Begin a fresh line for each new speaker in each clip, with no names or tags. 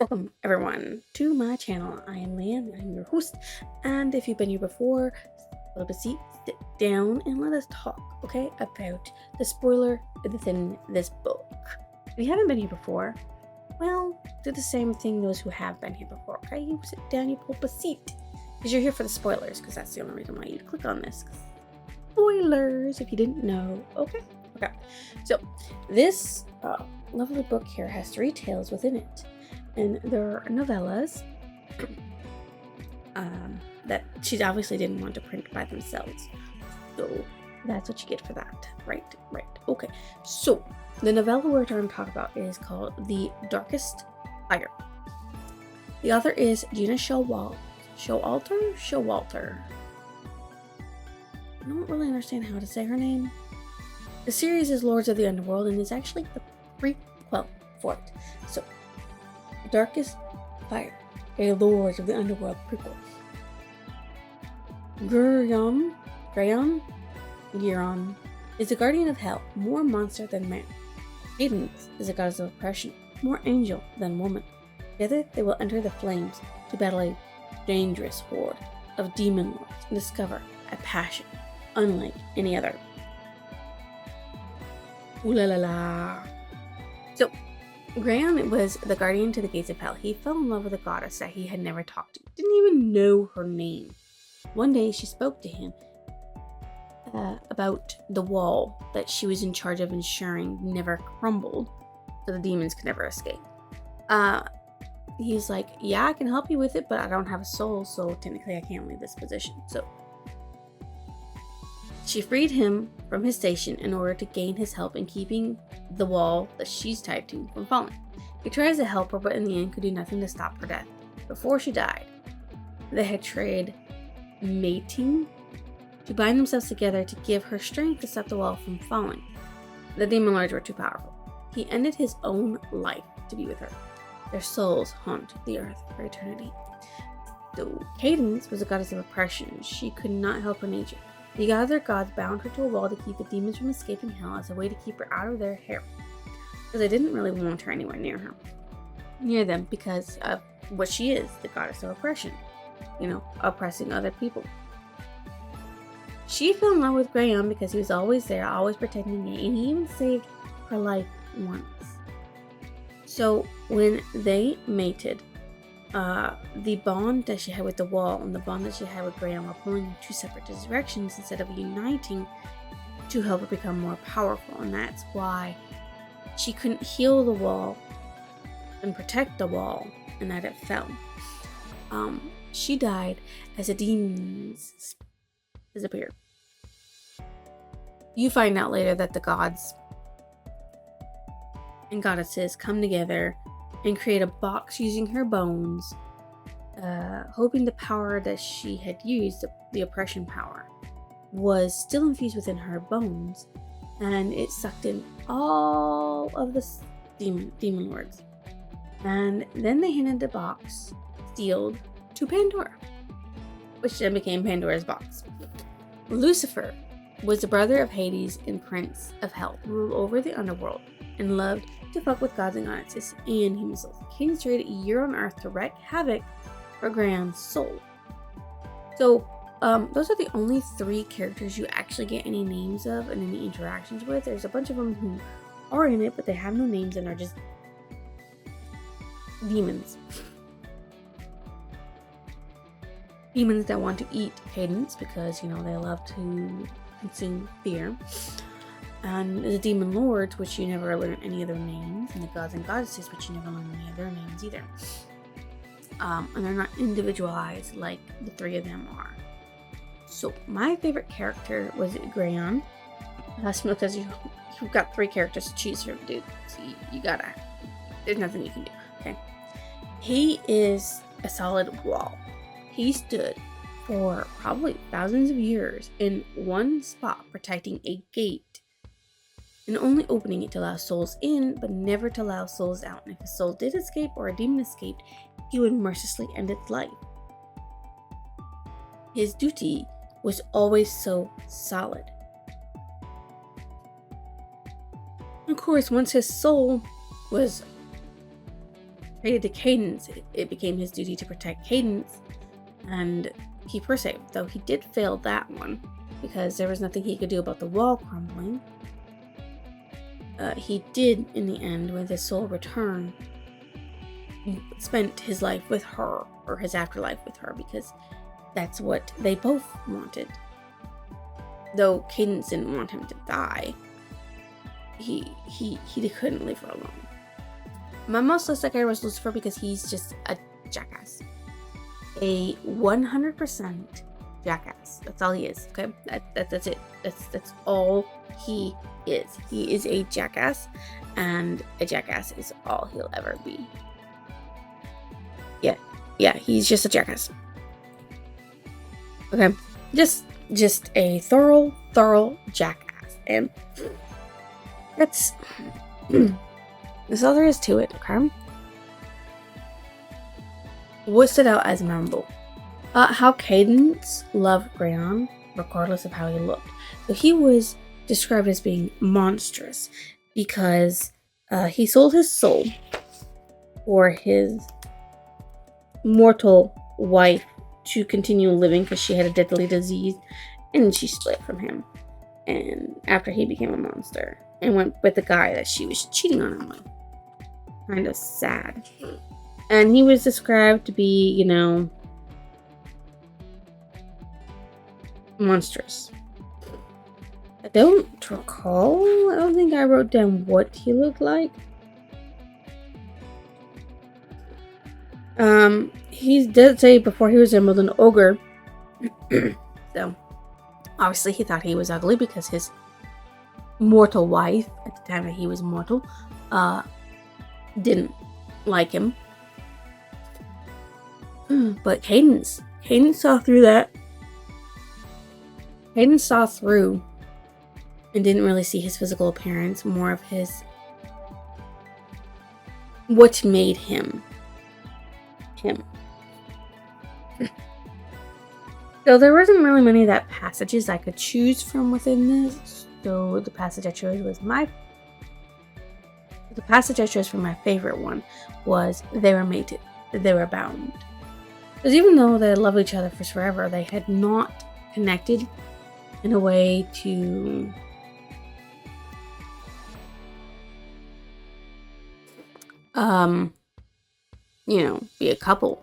Welcome everyone to my channel. I am Leanne, I'm your host, and if you've been here before, pull up a seat, sit down, and let us talk, okay, about the spoiler within this book. If you haven't been here before, well, do the same thing those who have been here before, okay? You sit down, you pull up a seat, because you're here for the spoilers, because that's the only reason why you'd click on this. Spoilers, if you didn't know, okay? Okay, so this lovely book here has 3 tales within it. And there are novellas that she obviously didn't want to print by themselves. So that's what you get for that. Right. Okay. So the novella we're going to talk about is called The Darkest Fire. The author is Gina Showalter. I don't really understand how to say her name. The series is Lords of the Underworld and is actually the prequel for it. So Darkest Fire, a Lords of the Underworld prequel. Greon is a guardian of hell, more monster than man. Cadence is a goddess of oppression, more angel than woman. Together they will enter the flames to battle a dangerous horde of demon lords and discover a passion unlike any other. Ooh la la la. So, Graham was the guardian to the gates of hell. He fell in love with a goddess that he had never talked to. Didn't even know her name. One day she spoke to him about the wall that she was in charge of ensuring never crumbled so the demons could never escape. He's like, yeah, I can help you with it, but I don't have a soul, so technically I can't leave this position. So she freed him from his station in order to gain his help in keeping the wall that she's tied to from falling. He tries to help her, but in the end could do nothing to stop her death. Before she died, they had traded mating to bind themselves together to give her strength to stop the wall from falling. The demon lords were too powerful. He ended his own life to be with her. Their souls haunt the earth for eternity. So Cadence was a goddess of oppression. She could not help her nature. The other gods bound her to a wall to keep the demons from escaping hell as a way to keep her out of their hair. Because they didn't really want her anywhere near them because of what she is, the goddess of oppression. Oppressing other people. She fell in love with Graham because he was always there, always protecting me, and he even saved her life once. So when they mated, the bond that she had with the wall and the bond that she had with Graham were pulling in 2 separate directions instead of uniting to help her become more powerful. And that's why she couldn't heal the wall and protect the wall and that it fell. She died as the demons disappeared. You find out later that the gods and goddesses come together and create a box using her bones, hoping the power that she had used, the oppression power, was still infused within her bones, and it sucked in all of the demon lords. And then they handed the box, sealed, to Pandora, which then became Pandora's box. Lucifer was the brother of Hades and prince of hell, who ruled over the underworld and loved to fuck with gods and goddesses and human souls. Cadence traded a year on Earth to wreak havoc for Graham's soul. So, those are the only 3 characters you actually get any names of and any interactions with. There's a bunch of them who are in it, but they have no names and are just demons. Demons that want to eat Cadence because, they love to consume fear. And the demon lords, which you never learn any of their names, and the gods and goddesses, which you never learn any of their names either. And they're not individualized like the 3 of them are. So my favorite character was Graham. That's because you've got 3 characters to choose from, dude. So you gotta. There's nothing you can do. Okay. He is a solid wall. He stood for probably thousands of years in one spot, protecting a gate and only opening it to allow souls in, but never to allow souls out. And if a soul did escape or a demon escaped, he would mercilessly end its life. His duty was always so solid. Of course, once his soul was traded to Cadence, it became his duty to protect Cadence and keep her safe, though he did fail that one because there was nothing he could do about the wall crumbling. He did, in the end, with his soul return, spent his life with her, or his afterlife with her, because that's what they both wanted. Though Cadence didn't want him to die, he couldn't leave her alone. My most listed guy was Lucifer because he's just a jackass. A 100% jackass. That's all he is, okay? That's it. That's all he is. He is a jackass, and a jackass is all he'll ever be. Yeah, he's just a jackass. Okay, just a thorough jackass, and that's all there is to it. Okay, what stood out as memorable? How Cadence loved Grayon, regardless of how he looked. So he was described as being monstrous because he sold his soul for his mortal wife to continue living because she had a deadly disease, and she split from him. And after he became a monster and went with the guy that she was cheating on him with. Kind of sad. And he was described to be, monstrous. I don't recall. I don't think I wrote down what he looked like. He did say before he resembled an ogre. So, obviously he thought he was ugly because his mortal wife, at the time that he was mortal, didn't like him. But Cadence saw through that. Cadence saw through and didn't really see his physical appearance, more of his what made him him. So there wasn't really many of that passages I could choose from within this. So the passage I chose for my favorite one was they were mated, they were bound. Because even though they loved each other for forever, they had not connected in a way to be a couple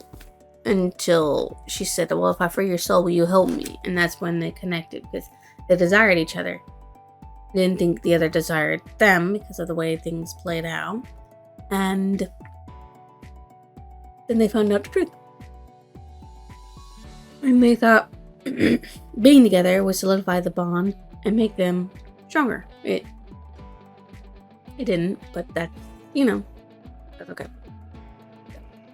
until she said, well, if I free your soul, will you help me? And that's when they connected, because they desired each other. They didn't think the other desired them because of the way things played out. And then they found out the truth. And they thought being together would solidify the bond and make them stronger. It didn't, but that's okay.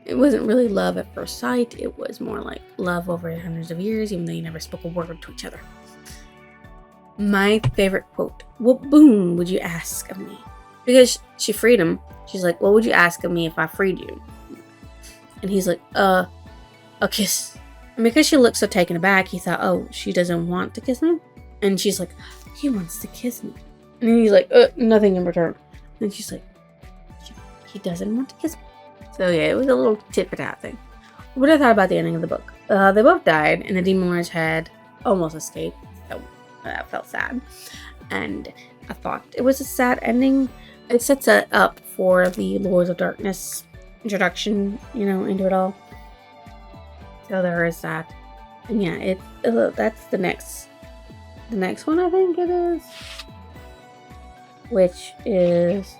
It wasn't really love at first sight. It was more like love over hundreds of years, even though you never spoke a word to each other. My favorite quote: "What boon would you ask of me?" Because she freed him. She's like, "What would you ask of me if I freed you?" And he's like, a kiss. And because she looked so taken aback, he thought, oh, she doesn't want to kiss me? And she's like, he wants to kiss me. And he's like, nothing in return. And she's like, he doesn't want to kiss me. So yeah, it was a little tit for tat thing. What I thought about the ending of the book. They both died, and the Demon Lords had almost escaped. So that felt sad. And I thought it was a sad ending. It sets it up for the Lords of Darkness introduction, into it all. So there is that. And yeah, that's the next one, I think it is. Which is,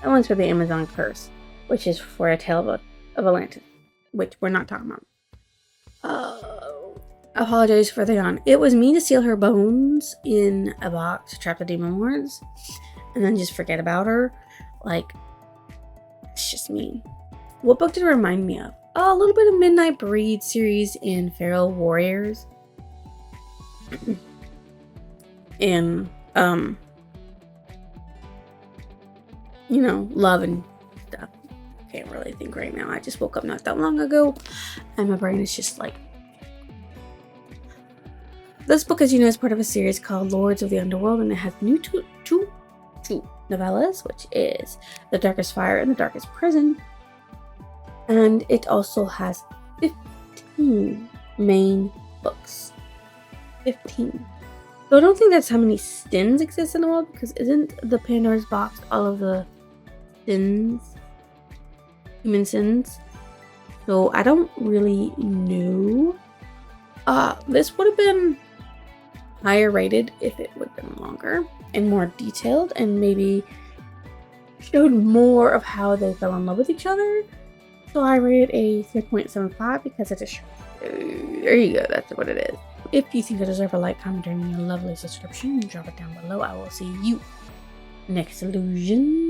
that one's for the Amazon Curse, which is for A Tale of Atlantis, which we're not talking about. Apologize for the yawn. It was mean to steal her bones in a box to trap the Demon Lords, and then just forget about her. Like, it's just mean. What book did it remind me of? A little bit of Midnight Breed series in Feral Warriors. And, love and stuff. Can't really think right now. I just woke up not that long ago, and my brain is just like... This book, as you know, is part of a series called Lords of the Underworld, and it has two novellas, which is The Darkest Fire and The Darkest Prison. And it also has 15 main books. 15. So I don't think that's how many sins exist in the world, because isn't the Pandora's box all of the sins? Human sins? So I don't really know. This would have been higher rated if it would have been longer and more detailed and maybe showed more of how they fell in love with each other. So I rated a 3.75 because it's a show. There you go, that's what it is. If you think I deserve a like, comment, and a lovely subscription, drop it down below. I will see you next illusion.